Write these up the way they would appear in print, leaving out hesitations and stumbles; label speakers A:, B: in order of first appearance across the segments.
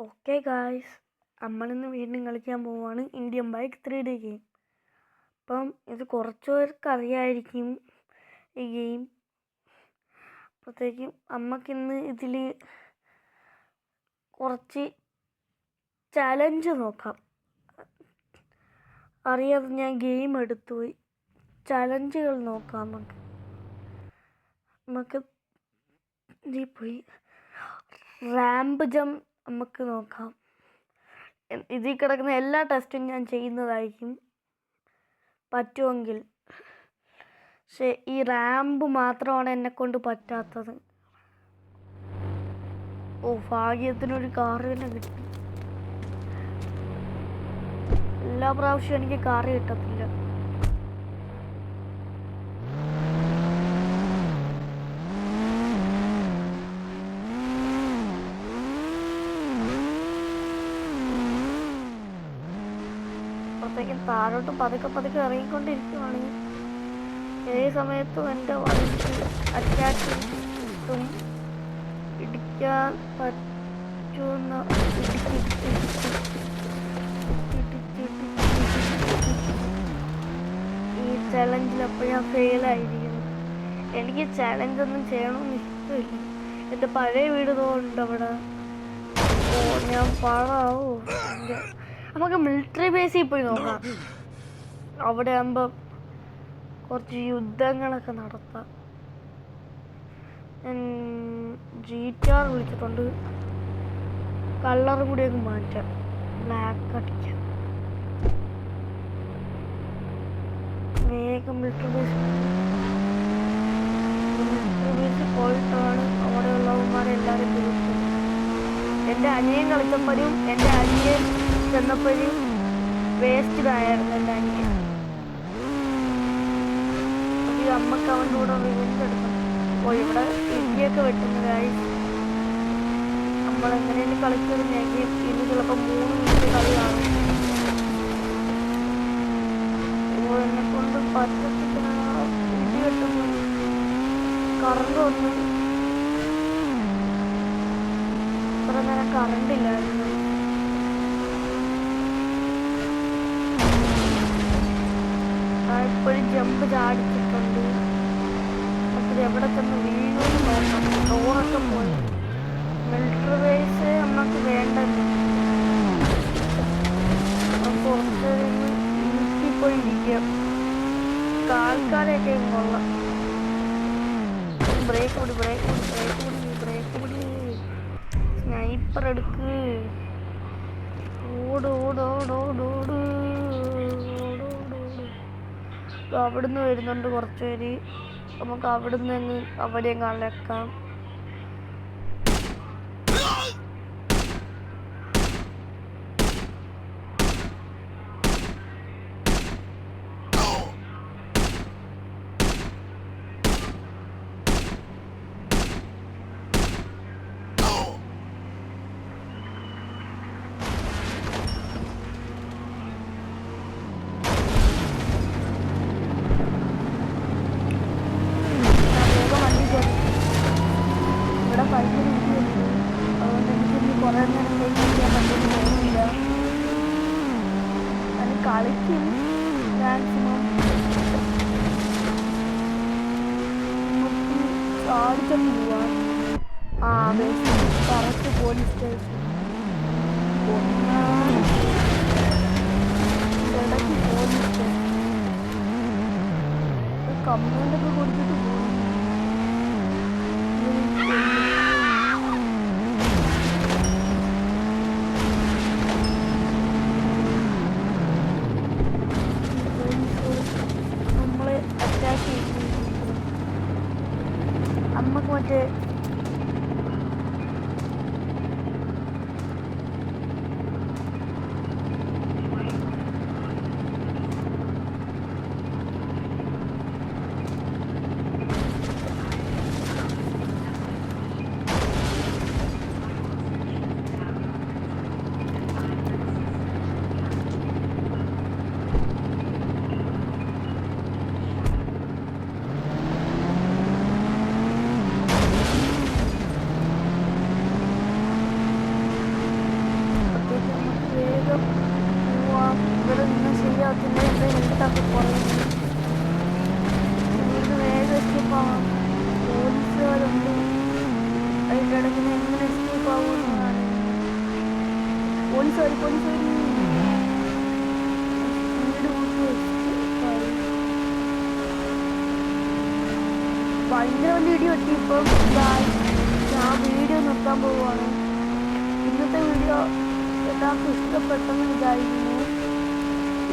A: Okay guys, നമ്മളിന്ന് വീണ്ടും കളിക്കാൻ പോവുകയാണ് ഇന്ത്യൻ ബൈക്ക് 3D ഗെയിം. അപ്പം ഇത് കുറച്ച് പേർക്ക് അറിയായിരിക്കും ഈ ഗെയിം. അപ്പോഴത്തേക്കും നമുക്കിന്ന് ഇതിൽ കുറച്ച് ചലഞ്ച് നോക്കാം. അറിയാതെ ഞാൻ ഗെയിം എടുത്തുപോയി. ചലഞ്ചുകൾ നോക്കാം. നമുക്ക് ഇതിൽ പോയി റാമ്പ് ജംപ് നമുക്ക് നോക്കാം. ഇതിൽ കിടക്കുന്ന എല്ലാ ടെസ്റ്റും ഞാൻ ചെയ്യുന്നതായിരിക്കും പറ്റുമെങ്കിൽ. പക്ഷേ ഈ റാമ്പ് മാത്രമാണ് എന്നെക്കൊണ്ട് പറ്റാത്തത്. ഭാഗ്യത്തിനൊരു കാറ് തന്നെ കിട്ടി. എല്ലാ പ്രാവശ്യവും എനിക്ക് കാറ് കിട്ടത്തില്ല. അപ്പോഴത്തേക്കും താഴോട്ട് പതുക്കെ ഇറങ്ങിക്കൊണ്ടിരിക്കുകയാണ്. ഏത് സമയത്തും എൻ്റെ വണ്ടിക്ക് അറ്റാക്ക് കിട്ടും. ഇടിക്കാൻ പറ്റുന്ന ഈ ചലഞ്ചിലപ്പോൾ ഞാൻ ഫെയിലായിരിക്കുന്നു. എനിക്ക് ചലഞ്ചൊന്നും ചെയ്യണമെന്ന് ഇഷ്ടമില്ല. എൻ്റെ പഴയ വീട് തോന്നുന്നുണ്ട് അവിടെ. ഞാൻ പാടാവോ? നമുക്ക് മിലിറ്ററി ബേസിൽ പോയി നോക്കാം. അവിടെ ആകുമ്പോൾ കുറച്ച് യുദ്ധങ്ങളൊക്കെ നടത്താം. ഞാൻ GTR വിളിച്ചിട്ടുണ്ട്. കളറും കൂടിയൊക്കെ മാറ്റാം, ബ്ലാക്ക് അടിക്കാം. വേഗം മിലിറ്ററി ബേസിൽ പോയിട്ടാണ് അവിടെയുള്ളവന്മാരെല്ലാവരും തീർച്ചയായും. എൻ്റെ അനിയൻ കളിച്ചപ്പോഴും എൻ്റെ അനിയൻ ചെന്നപ്പോഴും വേസ്റ്റഡായിരുന്നു എൻ്റെ അനിയൻ. അപ്പോൾ അമ്മക്ക് അവൻ്റെ കൂടെ വീണ്ടെടുക്കണം. ഇവിടെ ഇടിയൊക്കെ വെട്ടുന്നതായി നമ്മളെങ്ങനെയാണ് കളിച്ചത്. ഇന്ന് ചിലപ്പോൾ 3 മിനിറ്റ് കളി കാണും. എന്നെക്കൊണ്ട് പറ്റത്തില്ല. ഇടി വെട്ടുന്നു. കറണ്ട് വന്നു. ഇത്ര നേരം കറണ്ടില്ലായിരുന്നു. ഇപ്പോഴും ജമ്പ് ചാടിച്ചിട്ടുണ്ട്. അപ്പോൾ എവിടെ ചെന്ന് വീഴുമെന്ന് നോക്കാം. ഡോറൊക്കെ പോയി. മിലിറ്ററി ബേസ് നമുക്ക് വേണ്ടല്ലോ. കുറച്ച് പോയി ഇരിക്കാം. കാൽക്കാലൊക്കെ കൊള്ളാം. ബ്രേക്ക് പിടി. സ്നൈപ്പർ എടുക്ക്. ഓട്. അവിടുന്ന് വരുന്നുണ്ട് കുറച്ച് പേര്. നമുക്ക് അവിടുന്ന് അവിടെയും കളക്കാം. അതുകൊണ്ട് എനിക്കിനി കുറേ നേരത്തേക്ക് ഞാൻ കണ്ടിട്ട് പോകുന്നില്ല. ഞാൻ കളിക്കും മാക്സിമം. നമുക്ക് ചാടിച്ചൊന്ന് പോവാം. Correct police station. ഇടയ്ക്ക് പോലീസ് സ്റ്റേഷൻ കംപ്ലൈൻ്റൊക്കെ കൊടുത്തിട്ട് പോകും. അമ്മക്ക് മറ്റേ പോകത്തില്ല. എൻ്റെ ഹെൽത്തൊക്കെ കുറയുന്നു. ഇവിടുന്ന് വേഗം എസ്കേപ്പ് ആവാം. പോലീസുകാരുണ്ട്. അതിൻ്റെ ഇടയ്ക്ക് എങ്ങനെ എസ്കേപ്പ് ആവുമെന്നാണ്. പോലീസ് വരും സ്പീഡ് കൂട്ടി എസ്കേപ്പായി. ഭയങ്കര വലിയ ഇടി വെട്ടി. ഇപ്പം ഞാൻ വീഡിയോ നിർത്താൻ പോവുകയാണ്. ഇന്നത്തെ വീഡിയോ എല്ലാവർക്കും ഇഷ്ടപ്പെട്ടെന്ന് വിചാരിക്കുന്നു.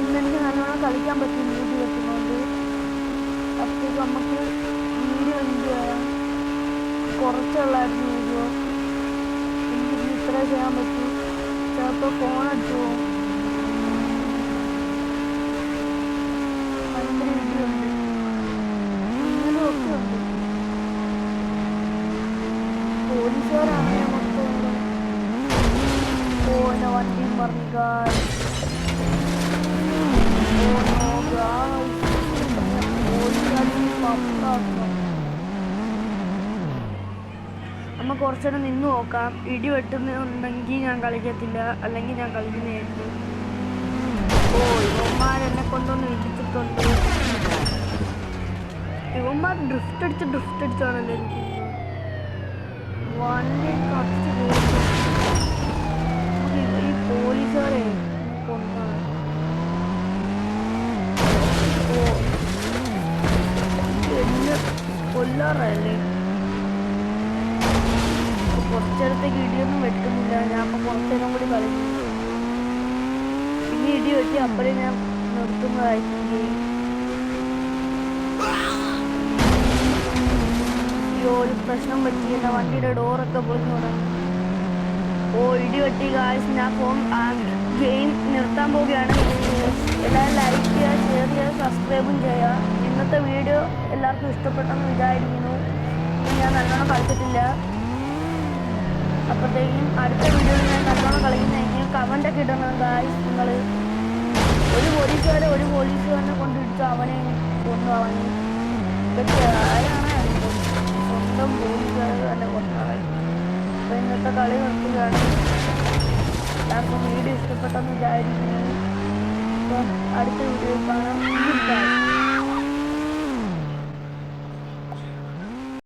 A: ഇന്നെനിക്ക് നല്ലോണം കളിക്കാൻ പറ്റും വീഡിയോ വെക്കുന്നതുകൊണ്ട്. അപ്പോഴേക്കും നമുക്ക് വീഡിയോ എന്ത് ചെയ്യാം, കുറച്ചുള്ളായിരുന്നു വീഡിയോ. എനിക്ക് ഇത്ര ചെയ്യാൻ പറ്റും. ചിലപ്പോൾ ഫോൺ അടിച്ചു പോകും. ഭയങ്കര ഇടിയുണ്ട്, ഇങ്ങനെയൊക്കെ ഉണ്ട്. പോലീസുകാരാണ് മൊത്തം. എന്നെ വണ്ടിയും പറഞ്ഞു നമ്മ കുറച്ചുനേരം നിന്ന് നോക്കാം. ഇടി വെട്ടുന്നുണ്ടെങ്കിൽ ഞാൻ കളിക്കത്തില്ല, അല്ലെങ്കിൽ ഞാൻ കളിക്കുന്നതായിരുന്നു. ഇവന്മാരെന്നെ കൊണ്ടൊന്ന് ഇടിച്ചിട്ടുണ്ട്. ഇവന്മാർ ഡ്രിഫ്റ്റ് അടിച്ചാണല്ലോ ഇരിക്കുന്നത്. വണ്ടി കടിച്ച് കയറി. ഈ പോലീസുകാരെ കൊന്നാണ്. എന്നെ കൊല്ലാറല്ലേ. കുറച്ചേരത്തേക്ക് ഇടിയൊന്നും വെട്ടുന്നില്ല. ഞാൻ കുറച്ചേരം കൂടി കളിക്കും. ഇനി ഇടി വെട്ടി അപ്പോഴേ ഞാൻ നിർത്തുന്നതായിരിക്കും. ഒരു പ്രശ്നം പറ്റിയില്ല. വണ്ടിയുടെ ഡോറൊക്കെ പൊളിഞ്ഞു തുടങ്ങി. ഇടി വെട്ടി ഗായ്സ്. ഞാൻ ഗെയിം നിർത്താൻ പോവുകയാണ്. എല്ലാവരും ലൈക്ക് ചെയ്യുക, ഷെയർ ചെയ്യുക, സബ്സ്ക്രൈബും ചെയ്യുക. ഇന്നത്തെ വീഡിയോ എല്ലാവർക്കും ഇഷ്ടപ്പെട്ടെന്ന് വിചാരിക്കുന്നു. ഞാൻ നല്ലോണം കളിച്ചിട്ടില്ല. അപ്പോഴത്തേക്കും അടുത്ത വീഡിയോയിൽ ഞാൻ നല്ലോണം കളിക്കുന്നതായിരിക്കും. കമൻ്റൊക്കെ ഇടണം ഗായ്സ്. നിങ്ങൾ ഒരു പോലീസുകാരനെ കൊണ്ടിടിച്ചു അവനെ കൊന്നു. അവന് ഇതൊക്കെ ആരാണ് സ്വന്തം പോലീസുകാർ തന്നെ കൊന്നത്. അപ്പോൾ ഇന്നത്തെ കളി നിർത്തുകയാണ്. എല്ലാവർക്കും വീഡിയോ ഇഷ്ടപ്പെട്ടെന്ന് വിചാരിക്കുന്നു. അപ്പം അടുത്ത വീഡിയോയിൽ കാണാം.